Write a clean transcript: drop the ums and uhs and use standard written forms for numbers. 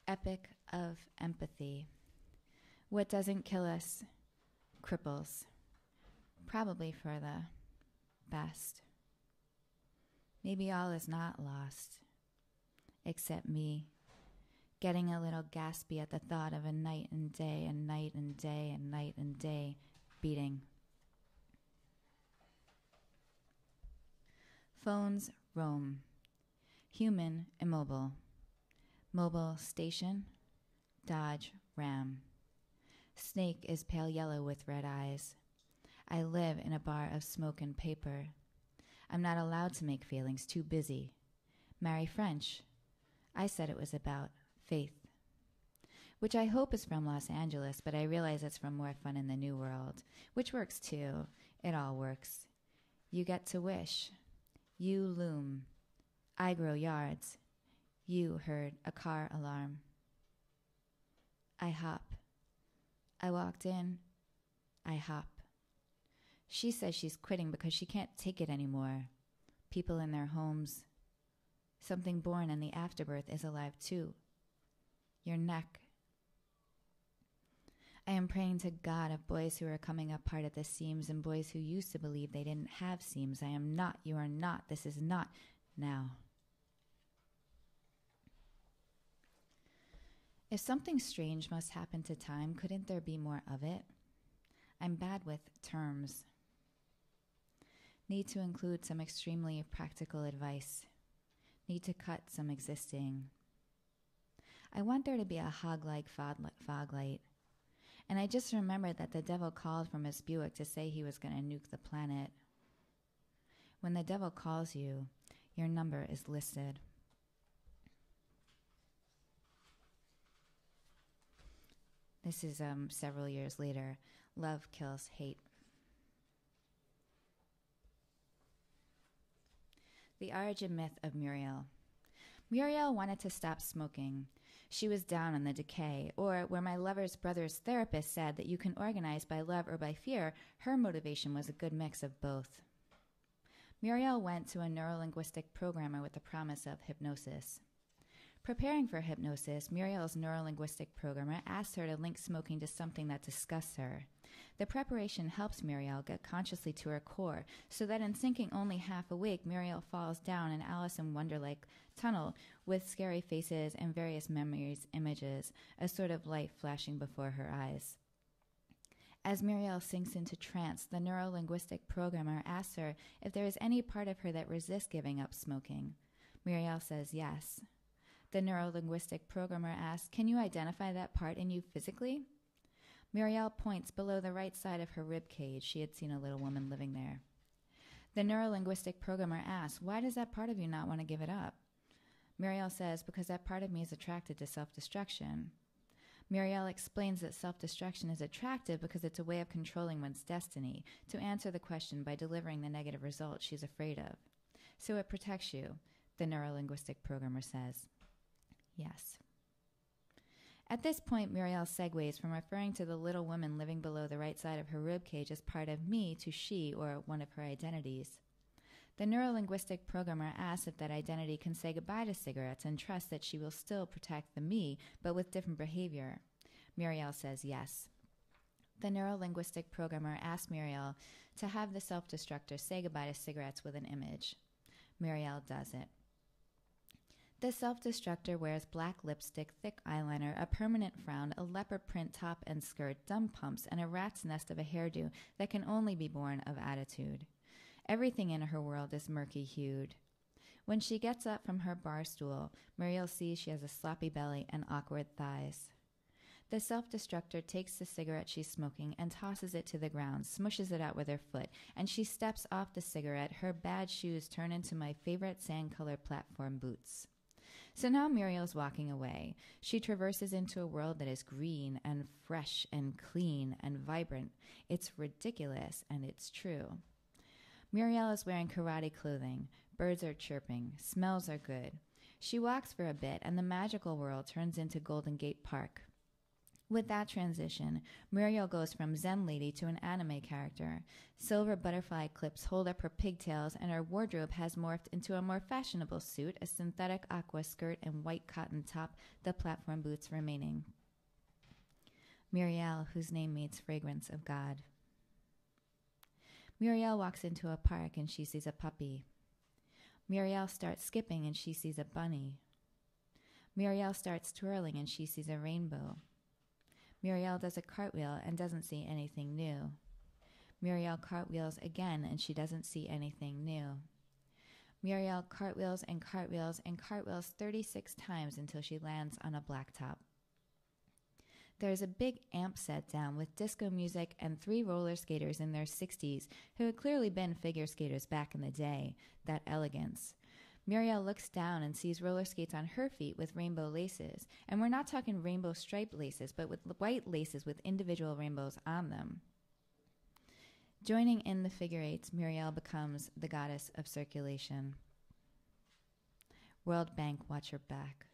Epic of empathy. What doesn't kill us cripples, probably for the best. Maybe all is not lost, except me, getting a little gaspy at the thought of a night and day and night and day and night and day beating. Phones roam. Human immobile. Mobile station. Dodge Ram. Snake is pale yellow with red eyes. I live in a bar of smoke and paper. I'm not allowed to make feelings, too busy. Marry French. I said it was about faith. Which I hope is from Los Angeles, but I realize it's from More Fun in the New World, which works too. It all works. You get to wish. You loom. I grow yards. You heard a car alarm. I hop. I walked in. I hop. She says she's quitting because she can't take it anymore. People in their homes. Something born in the afterbirth is alive too. Your neck. I am praying to God of boys who are coming apart at the seams and boys who used to believe they didn't have seams. I am not, you are not, this is not now. If something strange must happen to time, couldn't there be more of it? I'm bad with terms. Need to include some extremely practical advice. Need to cut some existing. I want there to be a hog-like fog light. And I just remembered that the devil called from his Buick to say he was going to nuke the planet. When the devil calls you, your number is listed. This is several years later. Love kills hate. The origin myth of Muriel. Muriel wanted to stop smoking. She was down on the decay, or where my lover's brother's therapist said that you can organize by love or by fear, her motivation was a good mix of both. Muriel went to a neurolinguistic programmer with the promise of hypnosis. Preparing for hypnosis, Muriel's neurolinguistic programmer asked her to link smoking to something that disgusts her. The preparation helps Muriel get consciously to her core, so that in sinking only half awake, Muriel falls down an Alice in Wonder-like tunnel with scary faces and various memories, images, a sort of light flashing before her eyes. As Muriel sinks into trance, the neurolinguistic programmer asks her if there is any part of her that resists giving up smoking. Muriel says yes. The neurolinguistic programmer asks, "Can you identify that part in you physically?" Muriel points below the right side of her rib cage. She had seen a little woman living there. The neurolinguistic programmer asks, "Why does that part of you not want to give it up?" Muriel says, "Because that part of me is attracted to self-destruction." Muriel explains that self-destruction is attractive because it's a way of controlling one's destiny, to answer the question by delivering the negative result she's afraid of. So it protects you, the neurolinguistic programmer says. Yes. At this point, Muriel segues from referring to the little woman living below the right side of her ribcage as part of me to she, or one of her identities. The neurolinguistic programmer asks if that identity can say goodbye to cigarettes and trust that she will still protect the me, but with different behavior. Muriel says yes. The neurolinguistic programmer asks Muriel to have the self-destructor say goodbye to cigarettes with an image. Muriel does it. The self-destructor wears black lipstick, thick eyeliner, a permanent frown, a leopard print top and skirt, dumb pumps, and a rat's nest of a hairdo that can only be born of attitude. Everything in her world is murky-hued. When she gets up from her bar stool, Muriel sees she has a sloppy belly and awkward thighs. The self-destructor takes the cigarette she's smoking and tosses it to the ground, smushes it out with her foot, and she steps off the cigarette. Her bad shoes turn into my favorite sand-colored platform boots. So now Muriel's walking away. She traverses into a world that is green and fresh and clean and vibrant. It's ridiculous, and it's true. Muriel is wearing karate clothing. Birds are chirping. Smells are good. She walks for a bit, and the magical world turns into Golden Gate Park. With that transition, Muriel goes from Zen lady to an anime character. Silver butterfly clips hold up her pigtails, and her wardrobe has morphed into a more fashionable suit, a synthetic aqua skirt and white cotton top, the platform boots remaining. Muriel, whose name means fragrance of God. Muriel walks into a park and she sees a puppy. Muriel starts skipping and she sees a bunny. Muriel starts twirling and she sees a rainbow. Muriel does a cartwheel and doesn't see anything new. Muriel cartwheels again and she doesn't see anything new. Muriel cartwheels and cartwheels and cartwheels 36 times until she lands on a blacktop. There's a big amp set down with disco music and 3 roller skaters in their 60s who had clearly been figure skaters back in the day, that elegance. Muriel looks down and sees roller skates on her feet with rainbow laces. And we're not talking rainbow striped laces, but with white laces with individual rainbows on them. Joining in the figure eights, Muriel becomes the goddess of circulation. World Bank, watch your back.